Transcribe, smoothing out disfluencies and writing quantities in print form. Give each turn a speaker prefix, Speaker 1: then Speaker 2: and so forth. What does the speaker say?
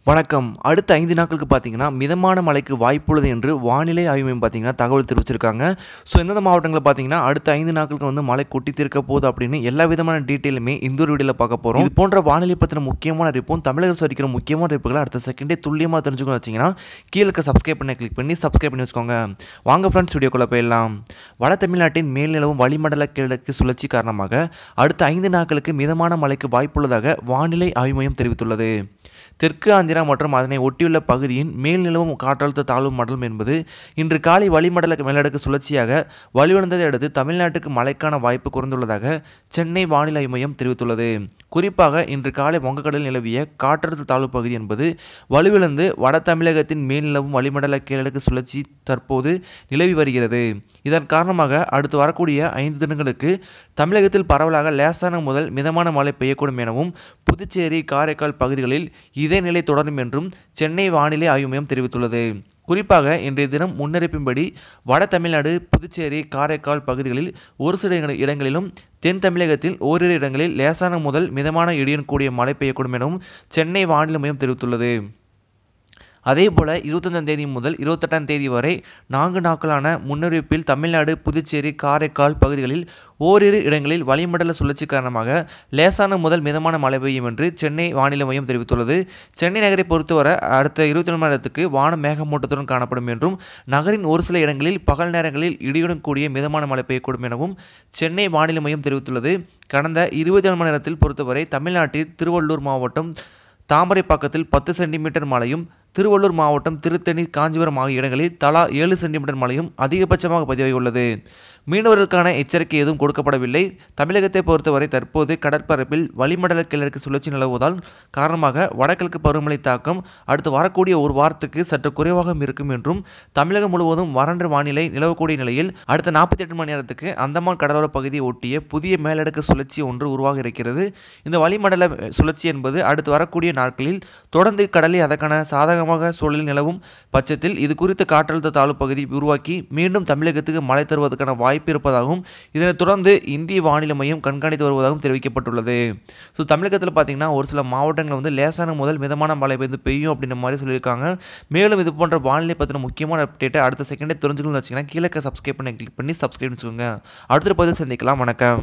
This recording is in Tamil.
Speaker 1: வணக்கம். அடுத்த 5 நாட்களுக்கு பார்த்தீங்கன்னா, மிதமான மழைக்கு வாய்ப்புள்ளது என்று வானிலை ஆய்வு மையம் பார்த்தீங்கன்னா, தகவல் தெரிவிச்சிருக்காங்க. ஸோ எந்தெந்த மாவட்டங்கள்ல பார்த்தீங்கன்னா, அடுத்த 5 நாட்களுக்கு வந்து மழை கொட்டி தீர்க்க போகுது அப்படின்னு எல்லா விதமான டீட்டெயிலுமே இந்த ஒரு வீடியோல பார்க்க போறோம். இது போன்ற வானிலை பத்தின முக்கியமான அறிவிப்பும், தமிழக அரசு அறிவிக்கிற முக்கியமான அறிவிப்புகளை அடுத்த செகண்டே துல்லியமா தெரிஞ்சுக்கணும்னு வச்சீங்கன்னா, கீழ இருக்க சப்ஸ்கிரைப் பண்ண கிளிக் பண்ணி சப்ஸ்கிரைப் பண்ணி வச்சுக்கோங்க. வாங்க ஃப்ரெண்ட்ஸ் வீடியோக்குள்ள போயிடலாம். வட தமிழ்நாட்டின் மேல் நிலவும் வளிமண்டல கிழக்கு சுழற்சி காரணமாக அடுத்த 5 நாட்களுக்கு மிதமான மழைக்கு வாய்ப்புள்ளதாக வானிலை ஆய்வு மையம் தெரிவித்துள்ளது. தெற்கு ஆந்திரா மற்றும் அதனை ஒட்டியுள்ள பகுதியின் மேல் நிலவும் காற்றழுத்த தாழ்வு மண்டலம் என்பது இன்று காலை வளிமண்டல மேலடுக்கு சுழற்சியாக வலுவிழந்ததை அடுத்து தமிழ்நாட்டுக்கு மழைக்கான வாய்ப்பு குறைந்துள்ளதாக சென்னை வானிலை ஆய்வு மையம் தெரிவித்துள்ளது. குறிப்பாக இன்று காலை வங்கக்கடலில் நிலவிய காற்றழுத்த தாழ்வு பகுதி என்பது வலுவிழந்து வட தமிழகத்தின் மேல் நிலவும் வளிமண்டல கீழடுக்கு சுழற்சி தற்போது நிலவி வருகிறது. இதன் காரணமாக அடுத்து வரக்கூடிய 5 தினங்களுக்கு தமிழகத்தில் பரவலாக லேசான முதல் மிதமான மழை பெய்யக்கூடும் எனவும் புதுச்சேரி, காரைக்கால் பகுதிகளில் இதே நிலை தொடரும் என்றும் சென்னை வானிலை ஆய்வு மையம் தெரிவித்துள்ளது. குறிப்பாக இன்றைய தினம் முன்னறிவிப்பின்படி வட தமிழ்நாடு, புதுச்சேரி, காரைக்கால் பகுதிகளில் ஒரு சில இடங்களிலும், தென் தமிழகத்தில் ஓரிரு இடங்களில் லேசான முதல் மிதமான இடியுடன் கூடிய மழை பெய்யக்கூடும் எனவும் சென்னை வானிலை மையம் தெரிவித்துள்ளது. அதேபோல 25ஆம் தேதி முதல் 28ஆம் தேதி வரை 4 நாட்களான முன்னறிவிப்பில் தமிழ்நாடு, புதுச்சேரி, காரைக்கால் பகுதிகளில் ஓரிரு இடங்களில் வளிமண்டல சுழற்சி காரணமாக லேசான முதல் மிதமான மழை பெய்யும் என்று சென்னை வானிலை மையம் தெரிவித்துள்ளது. சென்னை நகரை பொறுத்தவரை அடுத்த 24 மணி நேரத்துக்கு வானம் மேகமூட்டத்துடன் காணப்படும் என்றும், நகரின் ஒரு சில இடங்களில் பகல் நேரங்களில் இடியுடன் கூடிய மிதமான மழை பெய்யக்கூடும் எனவும் சென்னை வானிலை மையம் தெரிவித்துள்ளது. கடந்த 24 மணி நேரத்தில் பொறுத்தவரை தமிழ்நாட்டில் திருவள்ளூர் மாவட்டம் தாமரைப்பாக்கத்தில் 10 சென்டிமீட்டர் மழையும், திருவள்ளூர் மாவட்டம் திருத்தணி, காஞ்சிபுரம் ஆகிய இடங்களில் தலா 7 சென்டிமீட்டர் மழையும் அதிகபட்சமாக பதிவாகியுள்ளது. மீனவர்களுக்கான எச்சரிக்கை எதுவும் கொடுக்கப்படவில்லை. தமிழகத்தை பொறுத்தவரை தற்போது கடற்பரப்பில் வளிமண்டல கிழக்கு சுழற்சி நிலவுவதால் காரணமாக வடகிழக்கு பருவமழை தாக்கம் அடுத்து வரக்கூடிய ஒரு வாரத்துக்கு சற்று குறைவாக இருக்கும் என்றும், தமிழகம் முழுவதும் வறண்ட வானிலை நிலவக்கூடிய நிலையில் அடுத்த 48 மணி நேரத்துக்கு அந்தமான் கடலோர பகுதியை ஒட்டிய புதிய மேலடுக்கு சுழற்சி ஒன்று உருவாக இருக்கிறது. இந்த வளிமண்டல சுழற்சி என்பது அடுத்து வரக்கூடிய நாட்களில் தொடர்ந்து கடலில் அதற்கான சாதகமாக சூழலில் நிலவும் பட்சத்தில் இது குறித்த காற்றழுத்த தாழ்வு பகுதி உருவாக்கி மீண்டும் தமிழகத்துக்கு மழை தருவதற்கான வாய்ப்பு இருப்பதாகவும், இதனைத் தொடர்ந்து இந்திய வானிலை மையம் கண்காணித்து வருவதாகவும் தெரிவிக்கப்பட்டுள்ளது. ஸோ தமிழகத்தில் பார்த்தீங்கன்னா ஒரு சில மாவட்டங்கள் வந்து லேசான முதல் மிதமான மழை பெய்யும் அப்படின்ற மாதிரி சொல்லியிருக்காங்க. மேலும் இது போன்ற வானிலை பற்றின முக்கியமான அப்டேட்டை அடுத்த செகண்டே தெரிஞ்சுக்கணும்னு வச்சிங்கன்னா கீழே சப்ஸ்கிரைப் பண்ணி கிளிக் பண்ணி சப்ஸ்கிரைப் வச்சுக்கோங்க. அடுத்த பதில் சந்திக்கலாம். வணக்கம்.